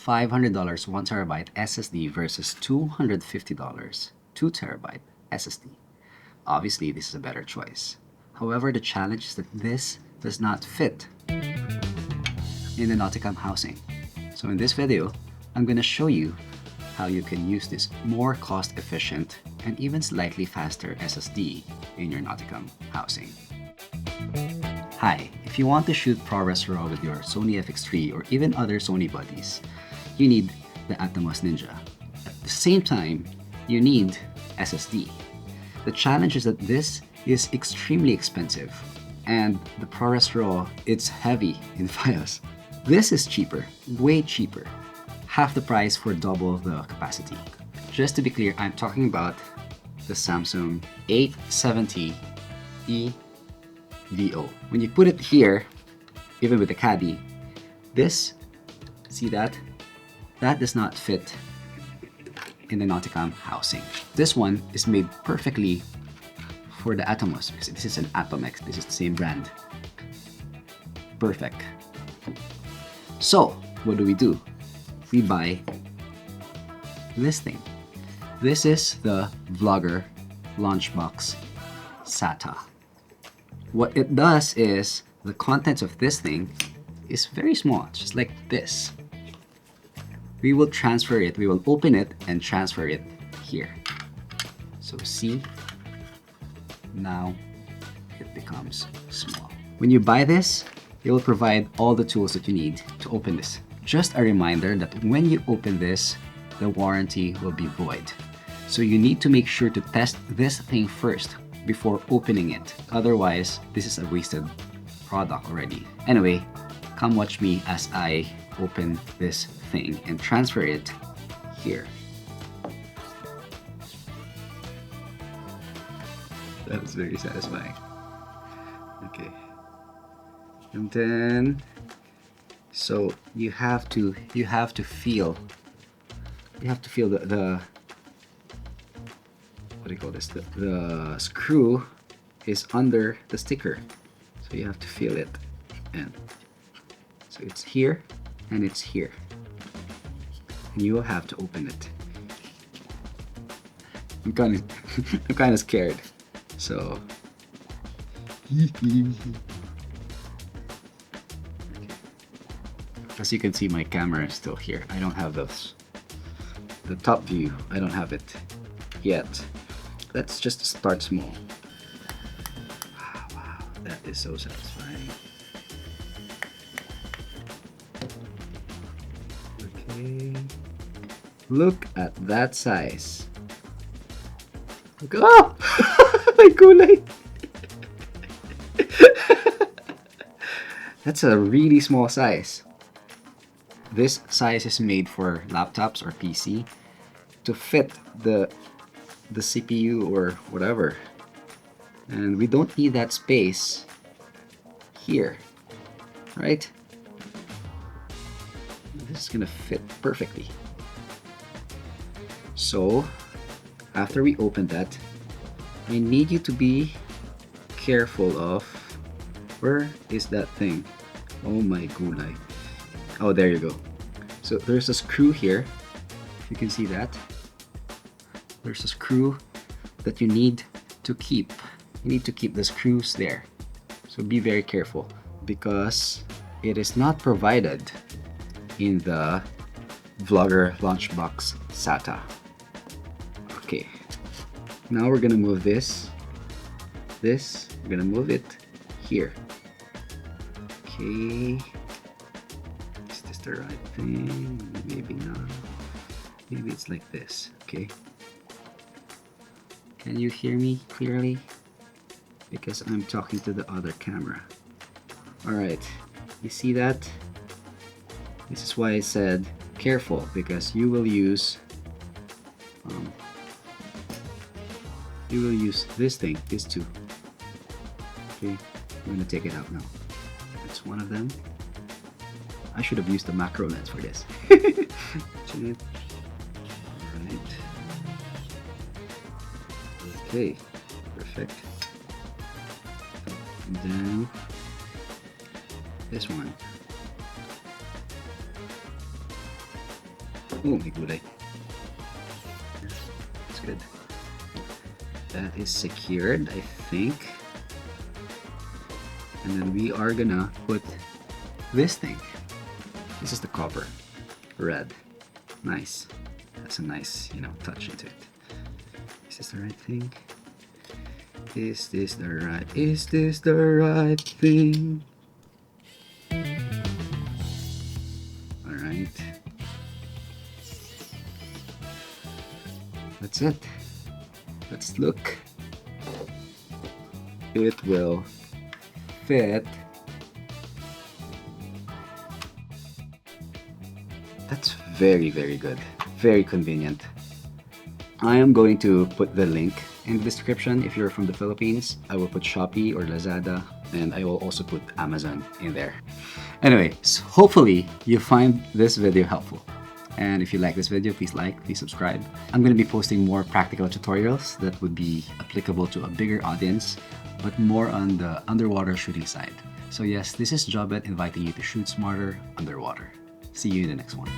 $500 1TB SSD versus $250 2TB SSD. Obviously, this is a better choice. However, the challenge is that this does not fit in the Nauticam housing. So in this video, I'm going to show you how you can use this more cost-efficient and even slightly faster SSD in your Nauticam housing. Hi, if you want to shoot ProRes RAW with your Sony FX3 or even other Sony buddies, you need the Atomos Ninja. At the same time, you need SSD. The challenge is that this is extremely expensive, and the ProRes RAW, it's heavy in files. This is cheaper, way cheaper, half the price for double the capacity. Just to be clear, I'm talking about the Samsung 870 EVO. When you put it here, even with the caddy, this, see that? That does not fit in the Nauticam housing. This one is made perfectly for the Atomos because this is an AtomX. This is the same brand. Perfect. So, what do? We buy this thing. This is the Vlogger Lunchbox SATA. What it does is, the contents of this thing is very small, just like this. We will transfer it, we will open it and transfer it here. So see, now it becomes small. When you buy this, it will provide all the tools that you need to open this. Just a reminder that when you open this, the warranty will be void. So you need to make sure to test this thing first before opening it. Otherwise, this is a wasted product already. Anyway, come watch me as I open this thing and transfer it here. That was very satisfying. Okay. And then, so you have to feel the what do you call this? The screw is under the sticker, so you have to feel it, and so it's here and it's here. And you will have to open it. I'm kind of scared. So as you can see, my camera is still here. I don't have those. The top view, I don't have it yet. Let's just start small. Wow, that is so satisfying. Okay. Look at that size. Look, oh! My gulay! That's a really small size. This size is made for laptops or PC to fit the CPU or whatever. And we don't need that space here, right? This is gonna fit perfectly. So, after we open that, I need you to be careful of, where is that thing? Oh my gulay. Oh, there you go. So there's a screw here. You can see that. There's a screw that you need to keep. You need to keep the screws there. So be very careful because it is not provided in the Vlogger Lunchbox SATA. Okay. Now we're gonna move this. We're gonna move it here. Okay. Is this the right thing? Maybe not. Maybe it's like this. Okay. Can you hear me clearly? Because I'm talking to the other camera. Alright. You see that? This is why I said careful, because you will use this thing, these two. Okay, I'm gonna take it out now. That's one of them. I should have used the macro lens for this. Alright. Okay, perfect. And then this one. Oh, may gulay. That's good. That is secured, I think. And then we are gonna put this thing. This is the copper. Red. Nice. That's a nice, touch into it. Is this the right thing? Is this the right thing? Alright. That's it. Let's look. It will fit. That's very, very good. Very convenient. I am going to put the link in the description if you're from the Philippines. I will put Shopee or Lazada, and I will also put Amazon in there. Anyway, so hopefully you find this video helpful. And if you like this video, please like, please subscribe. I'm going to be posting more practical tutorials that would be applicable to a bigger audience, but more on the underwater shooting side. So yes, this is Jobet inviting you to shoot smarter underwater. See you in the next one.